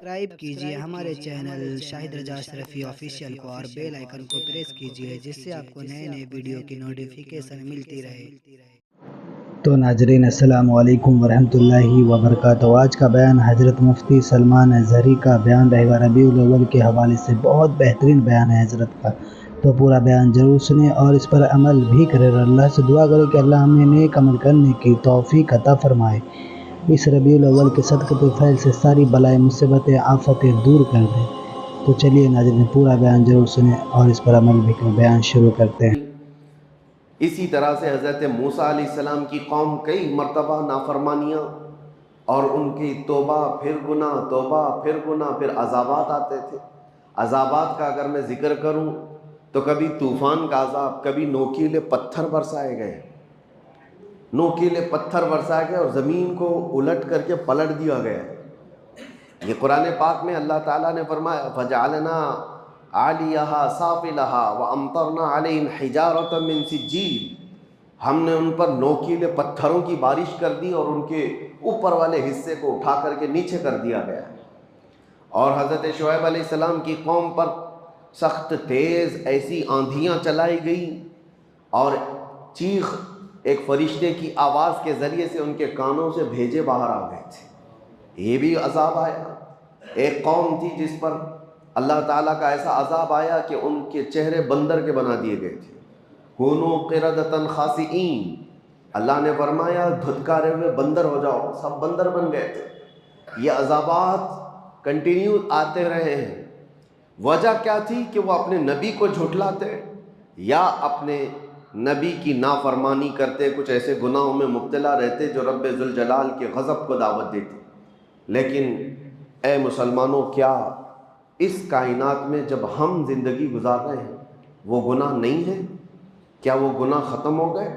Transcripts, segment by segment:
Subscribe کیجئے ہمارے channel شاہد رضا اشرفی official کو اور بیل آئیکن کو پریس کیجئے جس سے آپ کو نئے نئے ویڈیو کی نوٹیفیکیشن ملتی رہے۔ تو ناظرین السلام علیکم ورحمۃ اللہ وبرکاتہ۔ آج کا بیان حضرت مفتی سلمان اظہری کا بیان رہے گا۔ ربیع الاول کے حوالے سے بہت بہترین بیان ہے حضرت کا، تو پورا بیان ضرور سنیں اور اس پر عمل بھی کریں۔ اللہ سے دعا کرو کہ اللہ ہمیں نیک عمل کرنے کی توفیق عطا فرمائے، اس ربیع الاول کے صدقۃ الفیض سے ساری بلائیں مصیبتیں آفتیں دور کر دیں۔ تو چلیے ناظرین پورا بیان ضرور سنیں اور اس پر عمل بھی کریں۔ بیان شروع کرتے ہیں۔ اسی طرح سے حضرت موسیٰ علیہ السلام کی قوم کئی مرتبہ نافرمانیاں اور ان کی توبہ پھر گناہ، توبہ پھر گناہ، پھر عذابات آتے تھے۔ عذابات کا اگر میں ذکر کروں تو کبھی طوفان کا عذاب، کبھی نوکیلے پتھر برسائے گئے، نوکیلے پتھر برسائے گئے اور زمین کو الٹ کر کے پلٹ دیا گیا۔ یہ قرآن پاک میں اللہ تعالیٰ نے فرمایا فَجَعَلْنَا عَالِيَهَا سَافِلَهَا وَأَمْطَرْنَا عَلَيْهِمْ حِجَارَةً مِّن سِجِّيلٍ، ہم نے ان پر نوکیلے پتھروں کی بارش کر دی اور ان کے اوپر والے حصے کو اٹھا کر کے نیچے کر دیا گیا۔ اور حضرت شعیب علیہ السلام کی قوم پر سخت تیز ایسی آندھیاں چلائی گئی اور چیخ ایک فرشتے کی آواز کے ذریعے سے ان کے کانوں سے بھیجے باہر آ گئے تھے، یہ بھی عذاب آیا۔ ایک قوم تھی جس پر اللہ تعالیٰ کا ایسا عذاب آیا کہ ان کے چہرے بندر کے بنا دیے گئے تھے، کونوا قردۃ خاسئین، اللہ نے فرمایا دھتکارے ہوئے بندر ہو جاؤ، سب بندر بن گئے تھے۔ یہ عذابات کنٹینیو آتے رہے ہیں۔ وجہ کیا تھی کہ وہ اپنے نبی کو جھٹلاتے یا اپنے نبی کی نافرمانی کرتے، کچھ ایسے گناہوں میں مبتلا رہتے جو رب ذوالجلال کے غضب کو دعوت دیتے۔ لیکن اے مسلمانوں، کیا اس کائنات میں جب ہم زندگی گزار رہے ہیں وہ گناہ نہیں ہے؟ کیا وہ گناہ ختم ہو گئے؟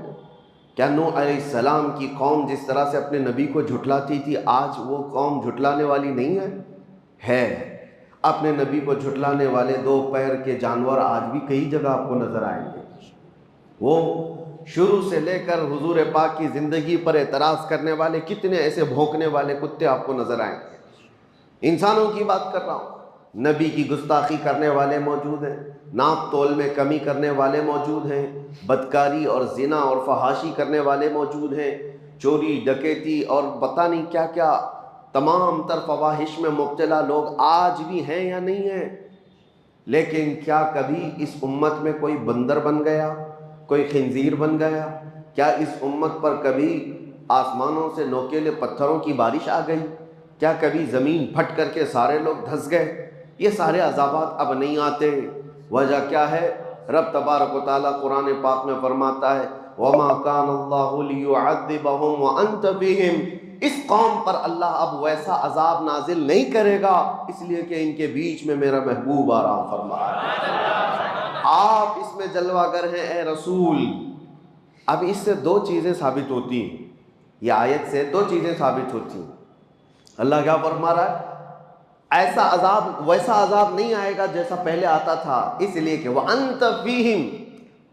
کیا نوح علیہ السلام کی قوم جس طرح سے اپنے نبی کو جھٹلاتی تھی آج وہ قوم جھٹلانے والی نہیں ہے؟ اپنے نبی کو جھٹلانے والے دو پیر کے جانور آج بھی کئی جگہ آپ کو نظر آئیں گے۔ وہ شروع سے لے کر حضور پاک کی زندگی پر اعتراض کرنے والے کتنے ایسے بھونکنے والے کتے آپ کو نظر آئیں گے۔ انسانوں کی بات کر رہا ہوں، نبی کی گستاخی کرنے والے موجود ہیں، ناپ تول میں کمی کرنے والے موجود ہیں، بدکاری اور زنا اور فحاشی کرنے والے موجود ہیں، چوری ڈکیتی اور پتہ نہیں کیا کیا تمام تر فواحش میں مبتلا لوگ آج بھی ہیں یا نہیں ہیں؟ لیکن کیا کبھی اس امت میں کوئی بندر بن گیا، کوئی خنزیر بن گیا؟ کیا اس امت پر کبھی آسمانوں سے نوکیلے پتھروں کی بارش آ گئی؟ کیا کبھی زمین پھٹ کر کے سارے لوگ دھس گئے؟ یہ سارے عذابات اب نہیں آتے۔ وجہ کیا ہے؟ رب تبارک و تعالیٰ قرآن پاک میں فرماتا ہے وَمَا كَانَ اللَّهُ لِيُعَذِّبَهُمْ وَأَنْتَ فِيهِمْ، اس قوم پر اللہ اب ویسا عذاب نازل نہیں کرے گا اس لیے کہ ان کے بیچ میں میرا محبوب آرام فرما ہے، آپ اس میں جلوہ گر ہیں اے رسول۔ اب اس سے دو چیزیں ثابت ہوتی ہیں، یہ آیت سے دو چیزیں ثابت ہوتی ہیں۔ اللہ کیا فرما رہا ہے؟ ایسا عذاب، ویسا عذاب نہیں آئے گا جیسا پہلے آتا تھا، اس لیے کہ وَأَنْتَ فِيهِمْ،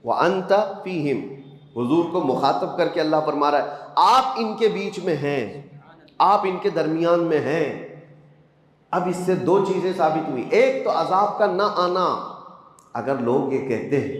وَأَنْتَ فِيهِمْ، حضور کو مخاطب کر کے اللہ فرما رہا ہے آپ ان کے بیچ میں ہیں، آپ ان کے درمیان میں ہیں۔ اب اس سے دو چیزیں ثابت ہوئی، ایک تو عذاب کا نہ آنا۔ اگر لوگ یہ کہتے ہیں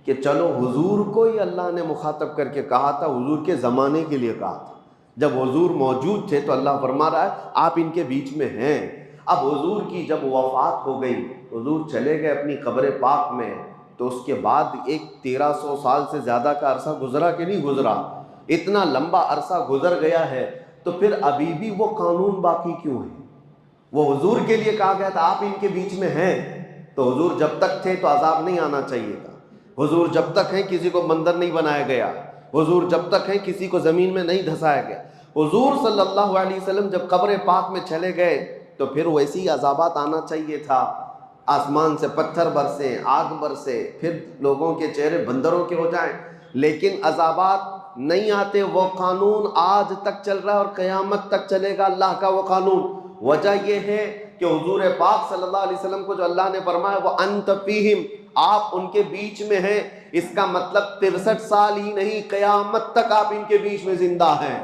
کہ چلو حضور کو ہی اللہ نے مخاطب کر کے کہا تھا، حضور کے زمانے کے لیے کہا تھا، جب حضور موجود تھے تو اللہ فرما رہا ہے آپ ان کے بیچ میں ہیں۔ اب حضور کی جب وفات ہو گئی، حضور چلے گئے اپنی قبر پاک میں، تو اس کے بعد ایک 1300 سال سے زیادہ کا عرصہ گزرا کہ نہیں گزرا؟ اتنا لمبا عرصہ گزر گیا ہے تو پھر ابھی بھی وہ قانون باقی کیوں ہے؟ وہ حضور کے لیے کہا گیا تھا آپ ان کے بیچ میں ہیں، تو حضور جب تک تھے تو عذاب نہیں آنا چاہیے تھا۔ حضور جب تک ہیں کسی کو بندر نہیں بنایا گیا، حضور جب تک ہیں کسی کو زمین میں نہیں دھسایا گیا۔ حضور صلی اللہ علیہ وسلم جب قبر پاک میں چلے گئے تو پھر ویسی عذابات آنا چاہیے تھا، آسمان سے پتھر برسے، آگ برسے، پھر لوگوں کے چہرے بندروں کے ہو جائیں، لیکن عذابات نہیں آتے۔ وہ قانون آج تک چل رہا ہے اور قیامت تک چلے گا اللہ کا وہ قانون۔ وجہ یہ ہے کہ حضور پاک صلی اللہ علیہ وسلم کو جو اللہ نے فرمایا وَأَنْتَ فِيهِمْ، آپ ان کے بیچ میں ہیں، اس کا مطلب 63 سال ہی نہیں، قیامت تک آپ ان کے بیچ میں زندہ ہیں۔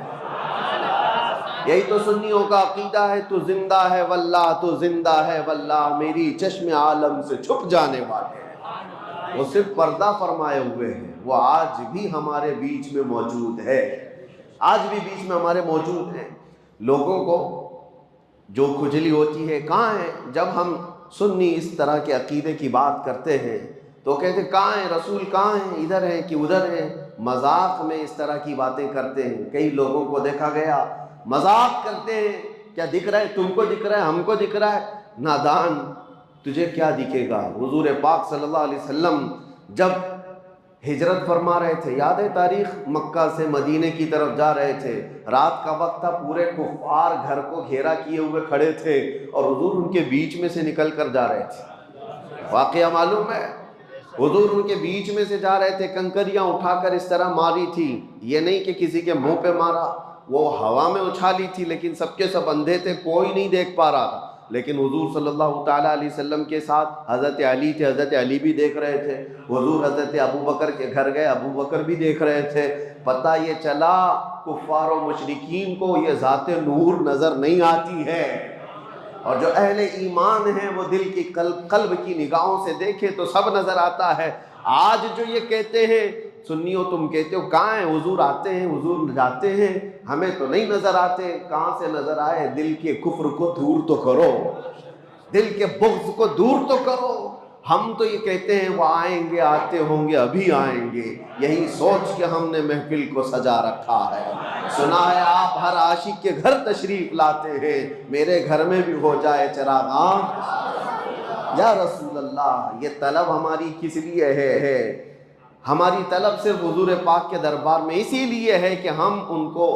یہی تو سنیوں کا عقیدہ ہے، تو زندہ ہے واللہ، تو زندہ ہے واللہ، میری چشم عالم سے چھپ جانے والے ہیں۔ وہ صرف پردہ فرمائے ہوئے ہیں، وہ آج بھی ہمارے بیچ میں موجود ہے، آج بھی بیچ میں ہمارے موجود ہیں۔ لوگوں کو جو کھجلی ہوتی ہے کہاں ہے؟ جب ہم سنی اس طرح کے عقیدے کی بات کرتے ہیں تو کہتے کہاں ہیں رسول، کہاں ہیں، ادھر ہیں کہ ادھر ہیں؟ مذاق میں اس طرح کی باتیں کرتے ہیں۔ کئی لوگوں کو دیکھا گیا مذاق کرتے ہیں، کیا دکھ رہا ہے تم کو، دکھ رہا ہے ہم کو، دکھ رہا ہے؟ نادان، تجھے کیا دکھے گا؟ حضور پاک صلی اللہ علیہ وسلم جب ہجرت فرما رہے تھے، یاد ہے تاریخ، مکہ سے مدینے کی طرف جا رہے تھے، رات کا وقت تھا، پورے کفار گھر کو گھیرا کیے ہوئے کھڑے تھے اور حضور ان کے بیچ میں سے نکل کر جا رہے تھے۔ واقعہ معلوم ہے، حضور ان کے بیچ میں سے جا رہے تھے، کنکریاں اٹھا کر اس طرح ماری تھی، یہ نہیں کہ کسی کے منہ پہ مارا، وہ ہوا میں اچھالی تھی، لیکن سب کے سب اندھے تھے، کوئی نہیں دیکھ پا رہا تھا۔ لیکن حضور صلی اللہ تعالیٰ علیہ وسلم کے ساتھ حضرت علی تھے، حضرت علی بھی دیکھ رہے تھے، حضور حضرت ابو بکر کے گھر گئے، ابو بکر بھی دیکھ رہے تھے۔ پتہ یہ چلا کفار و مشرکین کو یہ ذات نور نظر نہیں آتی ہے، اور جو اہل ایمان ہیں وہ دل کی قلب کی نگاہوں سے دیکھے تو سب نظر آتا ہے۔ آج جو یہ کہتے ہیں سنیوں، تم کہتے ہو کہاں ہیں حضور، آتے ہیں حضور جاتے ہیں، ہمیں تو نہیں نظر آتے۔ کہاں سے نظر آئے؟ دل کے کفر کو دور تو کرو، دل کے بغض کو دور تو کرو۔ ہم تو یہ کہتے ہیں وہ آئیں گے، آتے ہوں گے، ابھی آئیں گے، یہی سوچ کے ہم نے محفل کو سجا رکھا ہے۔ سنا ہے آپ ہر عاشق کے گھر تشریف لاتے ہیں، میرے گھر میں بھی ہو جائے چراغاں یا رسول اللہ۔ یہ طلب ہماری کس لیے ہے؟ ہماری طلب صرف حضور پاک کے دربار میں اسی لیے ہے کہ ہم ان کو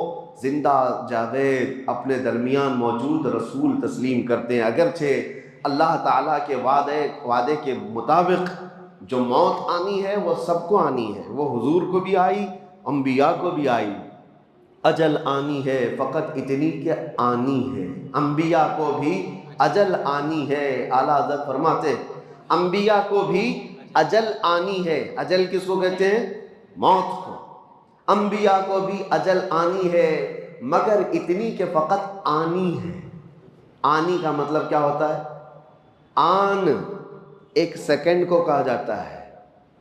زندہ جاوید اپنے درمیان موجود رسول تسلیم کرتے ہیں۔ اگرچہ اللہ تعالیٰ کے وعدے کے مطابق جو موت آنی ہے وہ سب کو آنی ہے، وہ حضور کو بھی آئی، انبیاء کو بھی آئی۔ اجل آنی ہے، فقط اتنی کہ آنی ہے۔ انبیاء کو بھی اجل آنی ہے۔ اعلیٰ حضرت فرماتے انبیاء کو بھی اجل آنی ہے۔ اجل کس کو کہتے ہیں؟ موت کو۔ انبیاء کو بھی اجل آنی ہے، مگر اتنی کہ فقط آنی ہے۔ آنی کا مطلب کیا ہوتا ہے؟ آن ایک سیکنڈ کو کہا جاتا ہے،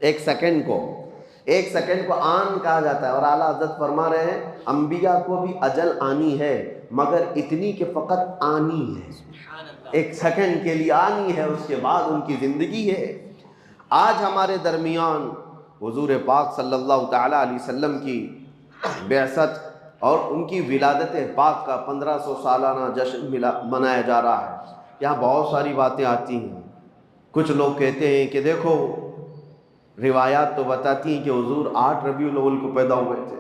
ایک سیکنڈ کو آن کہا جاتا ہے۔ اور اعلیٰ حضرت فرما رہے ہیں انبیاء کو بھی اجل آنی ہے، مگر اتنی کہ فقط آنی ہے، ایک سیکنڈ کے لیے آنی ہے، اس کے بعد ان کی زندگی ہے۔ آج ہمارے درمیان حضور پاک صلی اللہ تعالیٰ علیہ وسلم کی بعثت اور ان کی ولادت پاک کا 1500 سالانہ جشن منایا جا رہا ہے۔ یہاں بہت ساری باتیں آتی ہیں۔ کچھ لوگ کہتے ہیں کہ دیکھو روایات تو بتاتی ہیں کہ حضور 8 ربیع الاول کو پیدا ہوئے تھے،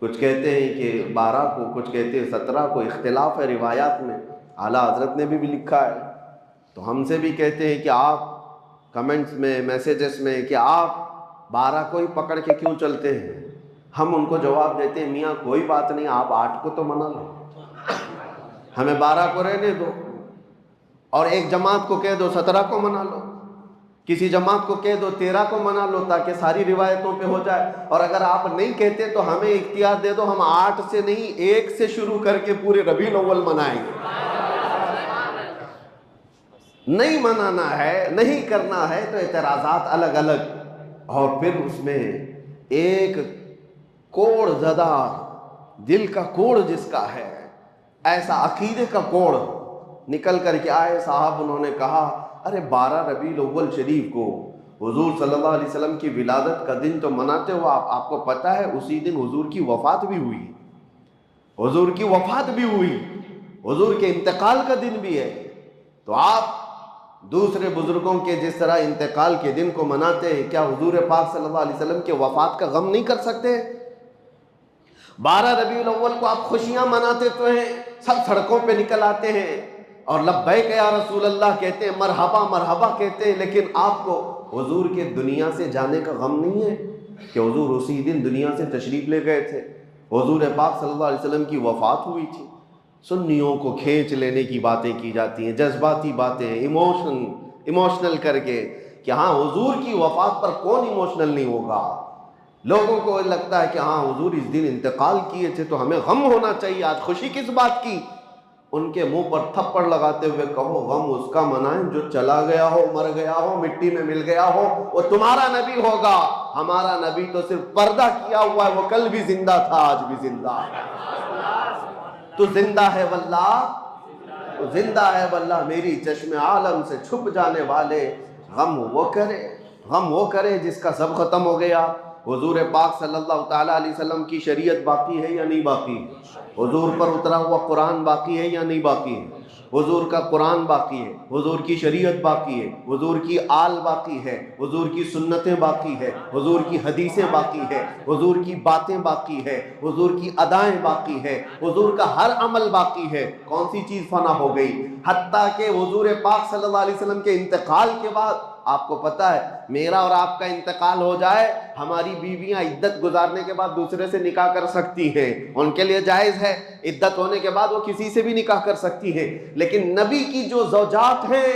کچھ کہتے ہیں کہ 12 کو، کچھ کہتے ہیں 17 کو، اختلاف ہے روایات میں۔ اعلیٰ حضرت نے بھی لکھا ہے، تو ہم سے بھی کہتے ہیں کہ آپ کمنٹس میں، میسیجز میں، کہ آپ 12 کو ہی پکڑ کے کیوں چلتے ہیں؟ ہم ان کو جواب دیتے ہیں میاں کوئی بات نہیں، آپ 8 کو تو منا لو، ہمیں 12 کو رہنے دو، اور ایک جماعت کو کہہ دو 17 کو منا لو، کسی جماعت کو کہہ دو 13 کو منا لو، تاکہ ساری روایتوں پہ ہو جائے۔ اور اگر آپ نہیں کہتے تو ہمیں اختیار دے دو، ہم 8 سے نہیں 1 سے شروع کر کے پورے ربیع الاول منائیں گے۔ نہیں منانا ہے، نہیں کرنا ہے تو اعتراضات الگ الگ، اور پھر اس میں ایک کوڑ زدہ دل کا کوڑ جس کا ہے، ایسا عقیدے کا کوڑ نکل کر کے آئے۔ صاحب انہوں نے کہا ارے 12 ربیع الاول شریف کو حضور صلی اللہ علیہ وسلم کی ولادت کا دن تو مناتے ہو، آپ کو پتہ ہے اسی دن حضور کی وفات بھی ہوئی، حضور کی وفات بھی ہوئی، حضور کے انتقال کا دن بھی ہے۔ تو آپ دوسرے بزرگوں کے جس طرح انتقال کے دن کو مناتے ہیں، کیا حضور پاک صلی اللہ علیہ وسلم کے وفات کا غم نہیں کر سکتے؟ 12 ربیع الاول کو آپ خوشیاں مناتے تو ہیں، سب سڑکوں پہ نکل آتے ہیں اور لبیک یا رسول اللہ کہتے ہیں، مرحبا مرحبا کہتے ہیں، لیکن آپ کو حضور کے دنیا سے جانے کا غم نہیں ہے کہ حضور اسی دن دنیا سے تشریف لے گئے تھے، حضور پاک صلی اللہ علیہ وسلم کی وفات ہوئی تھی۔ سنیوں کو کھینچ لینے کی باتیں کی جاتی ہیں، جذباتی باتیں، ایموشنل کر کے، کہ ہاں حضور کی وفات پر کون ایموشنل نہیں ہوگا؟ لوگوں کو لگتا ہے کہ ہاں حضور اس دن انتقال کیے تھے تو ہمیں غم ہونا چاہیے، آج خوشی کس بات کی؟ ان کے منہ پر تھپڑ لگاتے ہوئے کہو غم اس کا منائیں جو چلا گیا ہو، مر گیا ہو، مٹی میں مل گیا ہو، وہ تمہارا نبی ہوگا۔ ہمارا نبی تو صرف پردہ کیا ہوا ہے، وہ کل بھی زندہ تھا، آج بھی زندہ ہے۔ تو زندہ ہے واللہ، تو زندہ ہے واللہ، میری چشم عالم سے چھپ جانے والے۔ غم وہ کرے جس کا سب ختم ہو گیا۔ حضور پاک صلی اللہ تعالیٰ علیہ وسلم کی شریعت باقی ہے یا نہیں باقی ہے؟ حضور پر اترا ہوا قرآن باقی ہے یا نہیں باقی ہے؟ حضور کا قرآن باقی ہے، حضور کی شریعت باقی ہے، حضور کی آل باقی ہے، حضور کی سنتیں باقی ہے، حضور کی حدیثیں باقی ہے، حضور کی باتیں باقی ہے، حضور کی ادائیں باقی ہے، حضور کا ہر عمل باقی ہے۔ کون سی چیز فنا ہو گئی؟ حتیٰ کہ حضور پاک صلی اللہ علیہ وسلم کے انتقال کے بعد، آپ کو پتہ ہے میرا اور آپ کا انتقال ہو جائے، ہماری بیویاں عدت گزارنے کے بعد دوسرے سے نکاح کر سکتی ہیں، ان کے لیے جائز ہے، عدت ہونے کے بعد وہ کسی سے بھی نکاح کر سکتی ہیں۔ لیکن نبی کی جو زوجات ہیں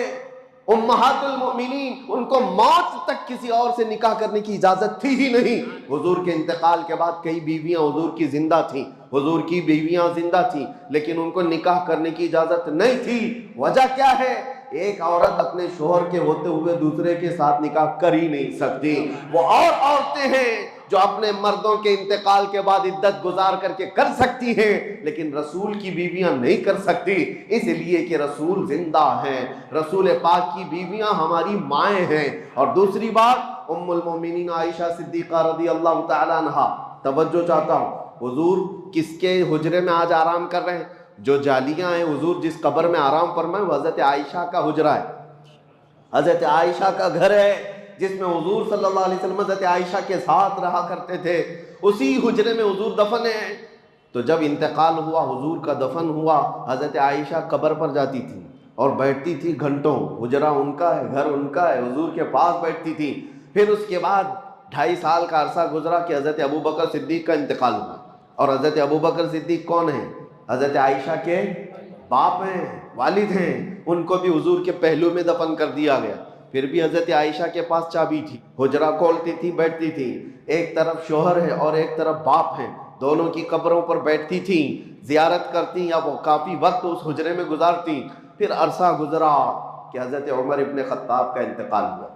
امہات المؤمنین، ان کو موت تک کسی اور سے نکاح کرنے کی اجازت تھی ہی نہیں۔ حضور کے انتقال کے بعد کئی بیویاں حضور کی زندہ تھیں، حضور کی بیویاں زندہ تھیں، لیکن ان کو نکاح کرنے کی اجازت نہیں تھی۔ وجہ کیا ہے؟ ایک عورت اپنے شوہر کے ہوتے ہوئے دوسرے کے ساتھ نکاح کر ہی نہیں سکتی۔ وہ اور عورتیں ہیں جو اپنے مردوں کے انتقال کے بعد عدت گزار کر کے کر سکتی ہیں، لیکن رسول کی بیویاں نہیں کر سکتی، اس لیے کہ رسول زندہ ہیں۔ رسول پاک کی بیویاں ہماری مائیں ہیں۔ اور دوسری بات، ام المومنین عائشہ صدیقہ رضی اللہ تعالیٰ عنہا، توجہ چاہتا ہوں، حضور کس کے حجرے میں آج آرام کر رہے ہیں؟ جو جالیاں ہیں، حضور جس قبر میں آرام فرمائے وہ حضرت عائشہ کا حجرہ ہے، حضرت عائشہ کا گھر ہے، جس میں حضور صلی اللہ علیہ وسلم حضرت عائشہ کے ساتھ رہا کرتے تھے، اسی حجرے میں حضور دفن ہیں۔ تو جب انتقال ہوا، حضور کا دفن ہوا، حضرت عائشہ قبر پر جاتی تھی اور بیٹھتی تھی گھنٹوں، حجرہ ان کا ہے، گھر ان کا ہے، حضور کے پاس بیٹھتی تھی۔ پھر اس کے بعد 2.5 سال کا عرصہ گزرا کہ حضرت ابوبکر صدیق کا انتقال ہوا۔ اور حضرت ابوبکر صدیق کون ہیں؟ حضرت عائشہ کے باپ ہیں، والد ہیں، ان کو بھی حضور کے پہلو میں دفن کر دیا گیا۔ پھر بھی حضرت عائشہ کے پاس چابی تھی، حجرہ کھولتی تھی، بیٹھتی تھی، ایک طرف شوہر ہے اور ایک طرف باپ ہیں، دونوں کی قبروں پر بیٹھتی تھی، زیارت کرتی یا وہ کافی وقت اس حجرے میں گزارتی۔ پھر عرصہ گزرا کہ حضرت عمر ابن خطاب کا انتقال ہوا۔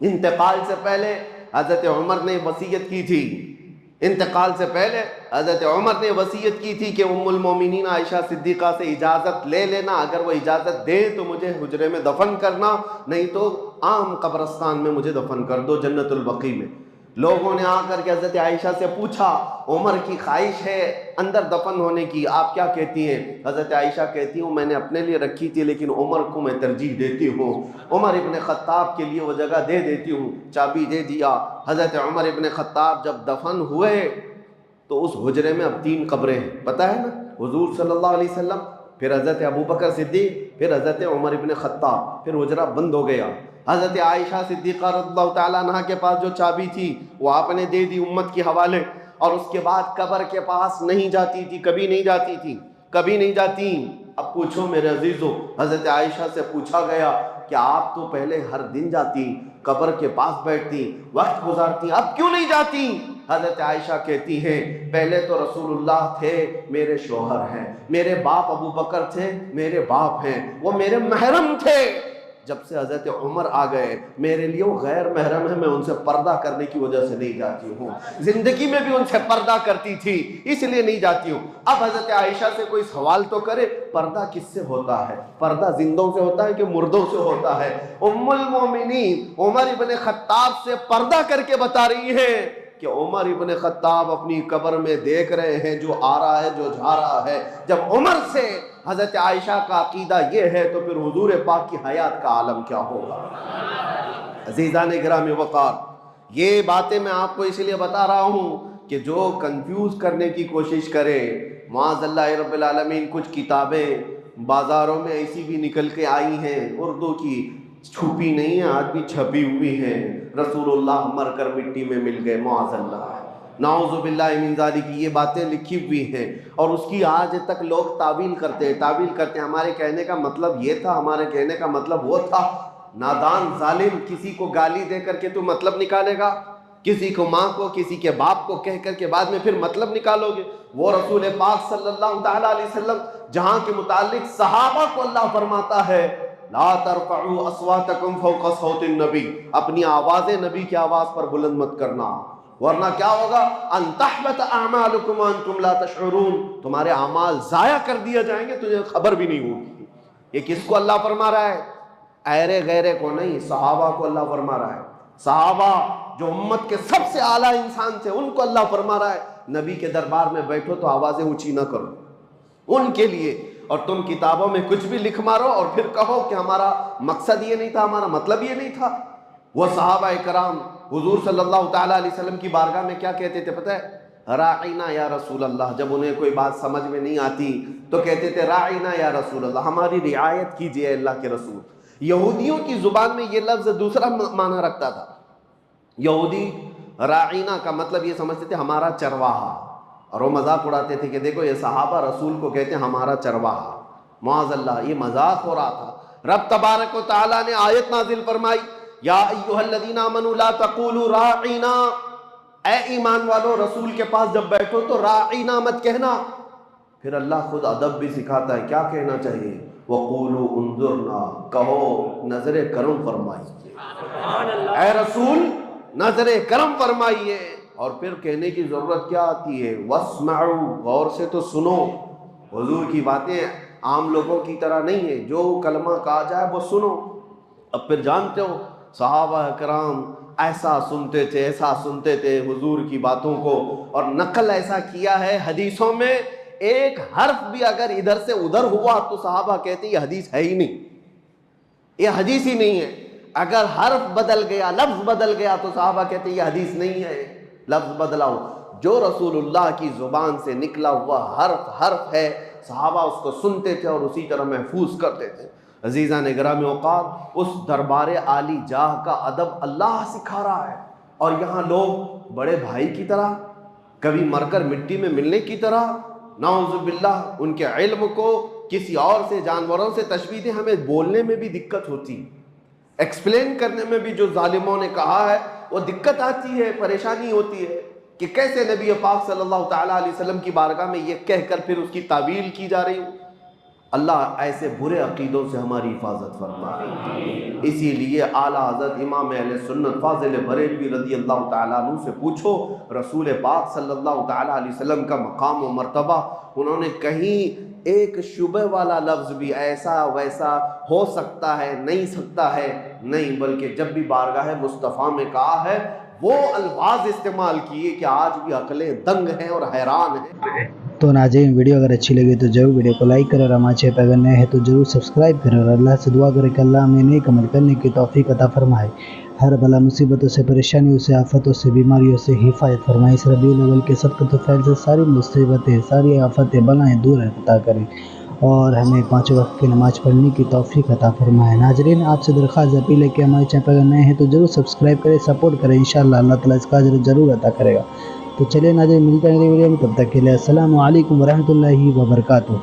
انتقال سے پہلے حضرت عمر نے وصیت کی تھی، انتقال سے پہلے حضرت عمر نے وصیت کی تھی کہ ام المومنین عائشہ صدیقہ سے اجازت لے لینا، اگر وہ اجازت دے تو مجھے حجرے میں دفن کرنا، نہیں تو عام قبرستان میں مجھے دفن کر دو، جنت البقیع میں۔ لوگوں نے آ کر کے حضرت عائشہ سے پوچھا، عمر کی خواہش ہے اندر دفن ہونے کی، آپ کیا کہتی ہیں؟ حضرت عائشہ کہتی ہوں میں نے اپنے لیے رکھی تھی، لیکن عمر کو میں ترجیح دیتی ہوں، عمر ابن خطاب کے لیے وہ جگہ دے دیتی ہوں۔ چابی دے دیا۔ حضرت عمر ابن خطاب جب دفن ہوئے تو اس حجرے میں اب 3 قبریں ہیں، پتہ ہے نا، حضور صلی اللہ علیہ وسلم، پھر حضرت ابوبکر صدیق، پھر حضرت عمر ابن خطاب، پھر حجرہ بند ہو گیا۔ حضرت عائشہ صدیقہ رضی اللہ تعالیٰ عنہ کے پاس جو چابی تھی وہ آپ نے دے دی امت کے حوالے، اور اس کے بعد قبر کے پاس نہیں جاتی تھی، کبھی نہیں جاتی تھی، کبھی نہیں جاتی۔ اب پوچھو میرے عزیزو، حضرت عائشہ سے پوچھا گیا کہ آپ تو پہلے ہر دن جاتی، قبر کے پاس بیٹھتی، وقت گزارتی، اب کیوں نہیں جاتی؟ حضرت عائشہ کہتی ہیں پہلے تو رسول اللہ تھے، میرے شوہر ہیں، میرے باپ ابو بکر تھے، میرے باپ ہیں، وہ میرے محرم تھے۔ جب سے حضرت عمر آ گئے میرے لیے وہ غیر محرم ہے، میں ان سے پردہ کرنے کی وجہ سے نہیں جاتی ہوں، زندگی میں بھی ان سے پردہ کرتی تھی اس لیے نہیں جاتی ہوں۔ اب حضرت عائشہ سے کوئی سوال تو کرے، پردہ کس سے ہوتا ہے؟ پردہ زندوں سے ہوتا ہے کہ مردوں سے ہوتا ہے؟ ام المومنین عمر ابن خطاب سے پردہ کر کے بتا رہی ہے کہ عمر ابن خطاب اپنی قبر میں دیکھ رہے ہیں جو آ رہا ہے، جو جا رہا ہے۔ جب عمر سے حضرت عائشہ کا عقیدہ یہ ہے تو پھر حضور پاک کی حیات کا عالم کیا ہوگا؟ عزیزان گرامی وقار، یہ باتیں میں آپ کو اس لیے بتا رہا ہوں کہ جو کنفیوز کرنے کی کوشش کرے، معاذ اللہ رب العالمین، کچھ کتابیں بازاروں میں ایسی بھی نکل کے آئی ہیں اردو کی، چھپی نہیں ہیں، آج بھی چھپی ہوئی ہیں، رسول اللہ مر کر مٹی میں مل گئے، معاذ اللہ، نعوذ باللہ من ذالک، یہ باتیں لکھی ہوئی ہیں، اور اس کی آج تک لوگ تعویل کرتے ہیں، ہمارے کہنے کا مطلب یہ تھا، ہمارے کہنے کا مطلب وہ تھا۔ نادان ظالم، کسی کو گالی دے کر کے تو مطلب نکالے گا؟ کسی کو ماں کو کسی کے باپ کو کہہ کر کے بعد میں پھر مطلب نکالو گے؟ وہ رسول پاک صلی اللہ تعالیٰ علیہ وسلم جہاں کے متعلق صحابہ کو اللہ فرماتا ہے لا ترفعوا اصواتکم فوق صوت النبی، اپنی آوازیں نبی کی آواز پر بلند مت کرنا، ورنہ کیا ہوگا؟ ان تحبط اعمالکم وانتم لا تشعرون، تمہارے اعمال ضائع کر دیے جائیں گے، تجھے خبر بھی نہیں ہوگی۔ یہ کس کو اللہ فرما رہا ہے؟ ایرے غیرے کو نہیں، صحابہ کو اللہ فرما رہا ہے۔ صحابہ جو امت کے سب سے اعلیٰ انسان تھے، ان کو اللہ فرما رہا ہے نبی کے دربار میں بیٹھو تو آوازیں اونچی نہ کرو ان کے لیے، اور تم کتابوں میں کچھ بھی لکھ مارو اور پھر کہو کہ ہمارا مقصد یہ نہیں تھا، ہمارا مطلب یہ نہیں تھا۔ وہ صحابہ کرام حضور صلی اللہ تعالیٰ علیہ وسلم کی بارگاہ میں کیا کہتے تھے پتہ ہے؟ راعینا یا رسول اللہ، جب انہیں کوئی بات سمجھ میں نہیں آتی تو کہتے تھے راعینا یا رسول اللہ، ہماری رعایت کیجئے اللہ کے رسول۔ یہودیوں کی زبان میں یہ لفظ دوسرا معنی رکھتا تھا۔ یہودی راعینا کا مطلب یہ سمجھتے تھے ہمارا چرواہا، اور وہ مذاق اڑاتے تھے کہ دیکھو یہ صحابہ رسول کو کہتے ہیں ہمارا چرواہا، معاذ اللہ، یہ مذاق ہو رہا تھا۔ رب تبارک و تعالیٰ نے آیت نازل فرمائی یا ایھا الذین آمنوا لا تقولوا راعینا، اے ایمان والو رسول کے پاس جب بیٹھو تو راعینا مت کہنا۔ پھر اللہ خود ادب بھی سکھاتا ہے، کیا کہنا چاہیے؟ وقولوا انظرنا، کہو نظر کرم فرمائیے، اے رسول نظر کرم فرمائیے۔ اور پھر کہنے کی ضرورت کیا آتی ہے؟ واسمعوا، غور سے تو سنو۔ حضور کی باتیں عام لوگوں کی طرح نہیں ہے، جو کلمہ کہا جائے وہ سنو۔ اب پھر جانتے ہو صحابہ کرام ایسا سنتے تھے حضور کی باتوں کو، اور نقل ایسا کیا ہے حدیثوں میں، ایک حرف بھی اگر ادھر سے ادھر ہوا تو صحابہ کہتے یہ حدیث ہے ہی نہیں، یہ حدیث ہی نہیں ہے۔ اگر حرف بدل گیا، لفظ بدل گیا تو صحابہ کہتے یہ حدیث نہیں ہے، لفظ بدلا ہو۔ جو رسول اللہ کی زبان سے نکلا ہوا حرف ہے، صحابہ اس کو سنتے تھے اور اسی طرح محفوظ کرتے تھے۔ عزیزان گرامی اوقات، اس دربار عالی جاہ کا ادب اللہ سکھا رہا ہے، اور یہاں لوگ بڑے بھائی کی طرح، کبھی مر کر مٹی میں ملنے کی طرح، نعوذ باللہ، ان کے علم کو کسی اور سے، جانوروں سے تشبیہ دیں۔ ہمیں بولنے میں بھی دقت ہوتی، ایکسپلین کرنے میں بھی جو ظالموں نے کہا ہے وہ دقت آتی ہے، پریشانی ہوتی ہے کہ کیسے نبی پاک صلی اللہ تعالیٰ علیہ وسلم کی بارگاہ میں یہ کہہ کر پھر اس کی تعویل کی جا رہی ہوں۔ اللہ ایسے برے عقیدوں سے ہماری حفاظت فرمائے۔ اسی لیے اعلیٰ حضرت امام اہل سنت فاضل بریلوی رضی اللہ تعالیٰ عنہ سے پوچھو رسول پاک صلی اللہ تعالیٰ علیہ وسلم کا مقام و مرتبہ، انہوں نے کہیں ایک شبہ والا لفظ بھی ایسا ویسا ہو سکتا ہے، نہیں سکتا ہے، نہیں، بلکہ جب بھی بارگاہ مصطفیٰ میں کہا ہے وہ الفاظ استعمال کیے کہ آج بھی عقلیں دنگ ہیں اور حیران ہیں۔ تو ناظرین، ویڈیو اگر اچھی لگی تو ضرور ویڈیو کو لائک کریں، اور ہمارے چینل پر اگر نئے ہیں تو ضرور سبسکرائب کریں، اور اللہ سے دعا کریں کہ اللہ ہمیں نیک عمل کرنے کی توفیق عطا فرمائے، ہر بلا مصیبتوں سے، پریشانیوں سے، آفتوں سے، بیماریوں سے حفاظت فرمائے۔ اس ربیع الاول کے صدقۃ الفیض سے ساری مصیبتیں، ساری آفتیں، بلائیں دور عطا کریں، اور ہمیں 5 وقت کی نماز پڑھنے کی توفیق عطا فرمائے۔ ناظرین، آپ سے درخواست اپیل ہے کہ ہمارے چینل پر اگر نئے ہیں تو ضرور سبسکرائب کریں، سپورٹ کریں، انشاءاللہ اللہ تعالیٰ اس کا اجر ضرور عطا کرے گا۔ تو چلیے ناظرین، ملتے ہیں اگلی ویڈیو میں، تب تک کے لیے السلام علیکم ورحمۃ اللہ وبرکاتہ۔